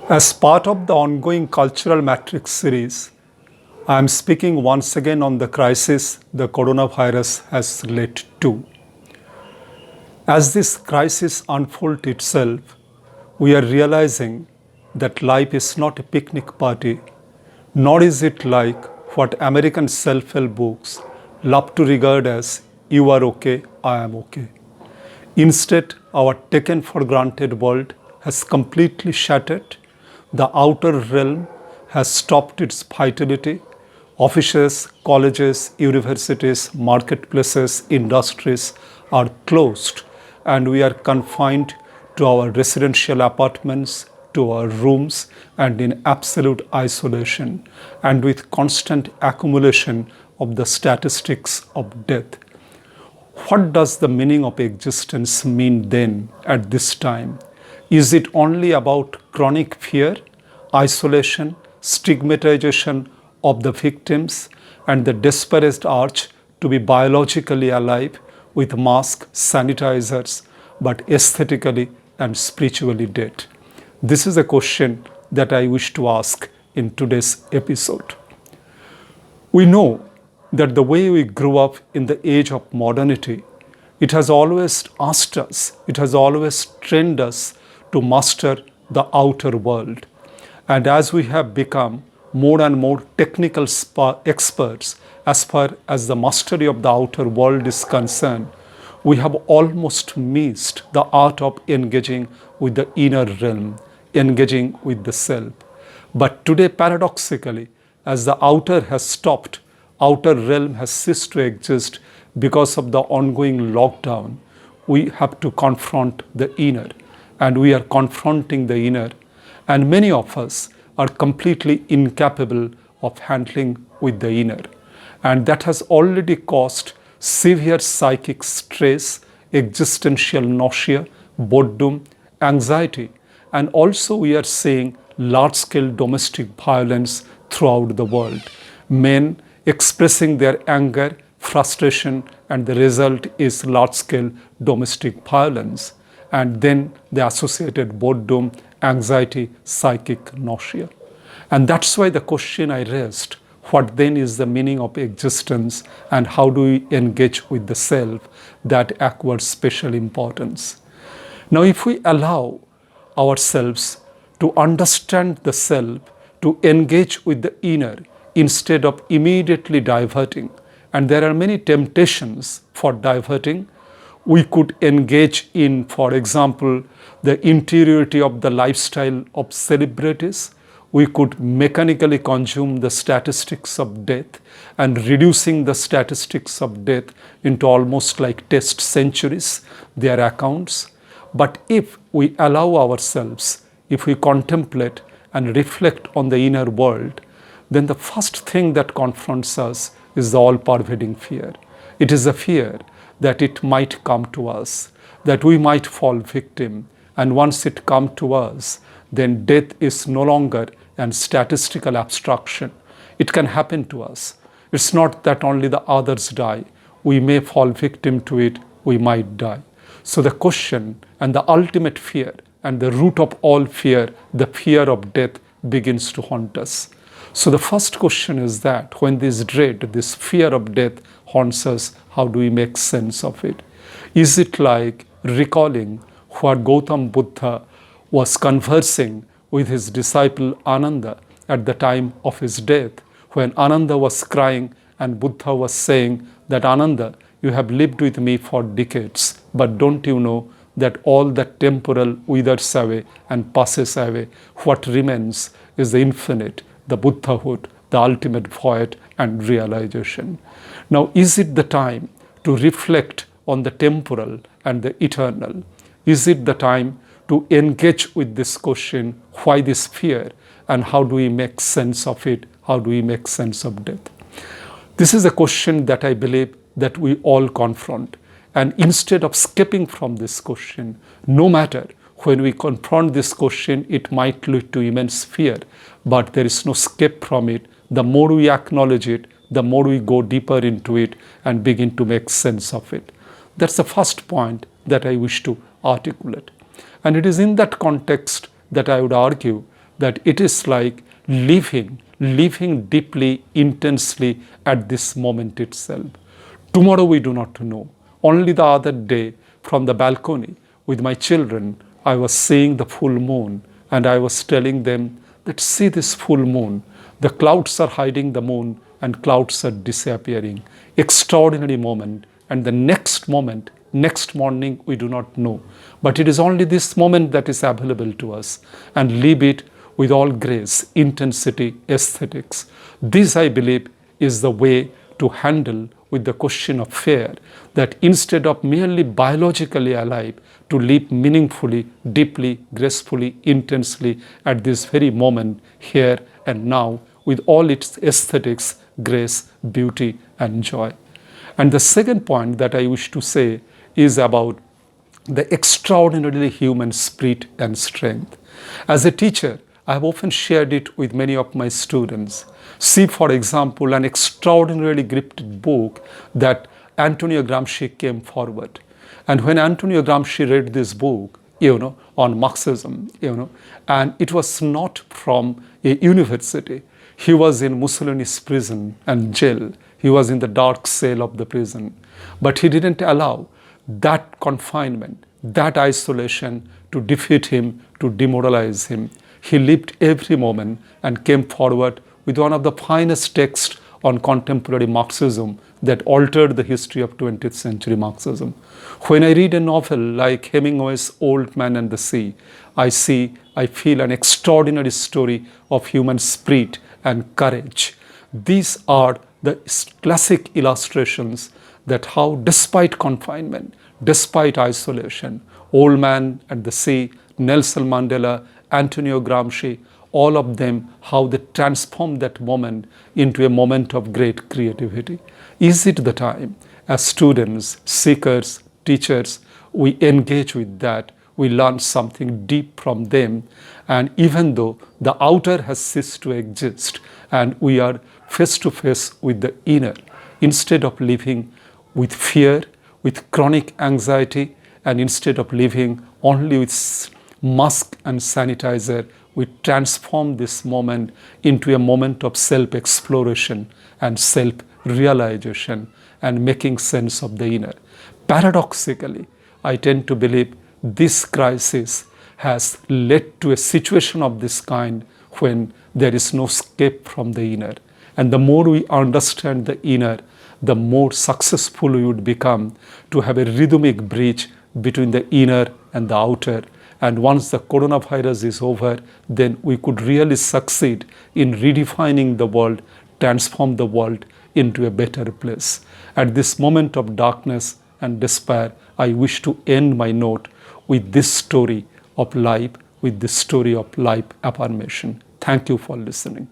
As part of the ongoing Cultural Matrix series, I am speaking once again on the crisis the coronavirus has led to. As this crisis unfolds itself, we are realizing that life is not a picnic party, nor is it like what American self-help books love to regard as "you are okay, I am okay." Instead, our taken for granted world has completely shattered. The outer realm has stopped its vitality. Offices, colleges, universities, marketplaces, industries are closed, and we are confined to our residential apartments, to our rooms, and in absolute isolation, and with constant accumulation of the statistics of death. What does the meaning of existence mean then at this time? Is it only about chronic fear, isolation, stigmatization of the victims, and the desperate urge to be biologically alive with masks, sanitizers, but aesthetically and spiritually dead? This is a question that I wish to ask in today's episode. We know that the way we grew up in the age of modernity, it has always asked us, it has always trained us to master the outer world. And as we have become more and more technical experts as far as the mastery of the outer world is concerned, we have almost missed the art of engaging with the inner realm, engaging with the self. But today, paradoxically, as the outer has stopped, outer realm has ceased to exist because of the ongoing lockdown, we have to confront the inner, and we are confronting the inner, and many of us are completely incapable of handling with the inner, and that has already caused severe psychic stress, existential nausea, boredom, anxiety, and also we are seeing large-scale domestic violence throughout the world. Men expressing their anger, frustration, and the result is large-scale domestic violence, and then the associated boredom, anxiety, psychic nausea. And that's why the question I raised, what then is the meaning of existence and how do we engage with the self, that acquires special importance. Now, if we allow ourselves to understand the self, to engage with the inner instead of immediately diverting, and there are many temptations for diverting, we could engage in, for example, the interiority of the lifestyle of celebrities. We could mechanically consume the statistics of death and reducing the statistics of death into almost like test centuries, their accounts. But if we allow ourselves, if we contemplate and reflect on the inner world, then the first thing that confronts us is the all-pervading fear. It is a fear that it might come to us, that we might fall victim, and once it comes to us, then death is no longer a statistical abstraction. It can happen to us. It's not that only the others die. We may fall victim to it, we might die. So the question and the ultimate fear and the root of all fear, the fear of death, begins to haunt us. So the first question is that when this dread, this fear of death haunts us, how do we make sense of it? Is it like recalling what Gautam Buddha was conversing with his disciple Ananda at the time of his death, when Ananda was crying and Buddha was saying that, Ananda, you have lived with me for decades, but don't you know that all that temporal withers away and passes away? What remains is the infinite, the Buddhahood, the ultimate void and realization. Now, is it the time to reflect on the temporal and the eternal? Is it the time to engage with this question, why this fear, and how do we make sense of it? How do we make sense of death? This is a question that I believe that we all confront. And instead of escaping from this question, no matter when we confront this question, it might lead to immense fear, but there is no escape from it. The more we acknowledge it, the more we go deeper into it and begin to make sense of it. That's the first point that I wish to articulate. And it is in that context that I would argue that it is like living deeply, intensely at this moment itself. Tomorrow we do not know. Only the other day from the balcony with my children, I was seeing the full moon and I was telling them that see this full moon. The clouds are hiding the moon and clouds are disappearing. Extraordinary moment. And the next moment, next morning, we do not know. But it is only this moment that is available to us, and live it with all grace, intensity, aesthetics. This, I believe, is the way to handle with the question of fear, that instead of merely biologically alive, to live meaningfully, deeply, gracefully, intensely at this very moment, here and now, with all its aesthetics, grace, beauty, and joy. And the second point that I wish to say is about the extraordinarily human spirit and strength. As a teacher, I have often shared it with many of my students. See, for example, an extraordinarily gifted book that Antonio Gramsci came forward. And when Antonio Gramsci read this book, on Marxism, and it was not from a university. He was in Mussolini's prison and jail. He was in the dark cell of the prison. But he didn't allow that confinement, that isolation to defeat him, to demoralize him. He lived every moment and came forward with one of the finest texts on contemporary Marxism that altered the history of 20th century Marxism. When I read a novel like Hemingway's Old Man and the Sea, I feel an extraordinary story of human spirit and courage. These are the classic illustrations that how, despite confinement, despite isolation, Old Man and the Sea, Nelson Mandela, Antonio Gramsci, all of them, how they transformed that moment into a moment of great creativity. Is it the time, as students, seekers, teachers, we engage with that, we learn something deep from them, and even though the outer has ceased to exist and we are face to face with the inner, instead of living with fear, with chronic anxiety, and instead of living only with mask and sanitizer, we transform this moment into a moment of self-exploration and self-realization and making sense of the inner. Paradoxically, I tend to believe this crisis has led to a situation of this kind when there is no escape from the inner. And the more we understand the inner, the more successful we would become to have a rhythmic bridge between the inner and the outer. And once the coronavirus is over, then we could really succeed in redefining the world, transform the world into a better place. At this moment of darkness and despair, I wish to end my note with this story of life, with this story of life affirmation. Thank you for listening.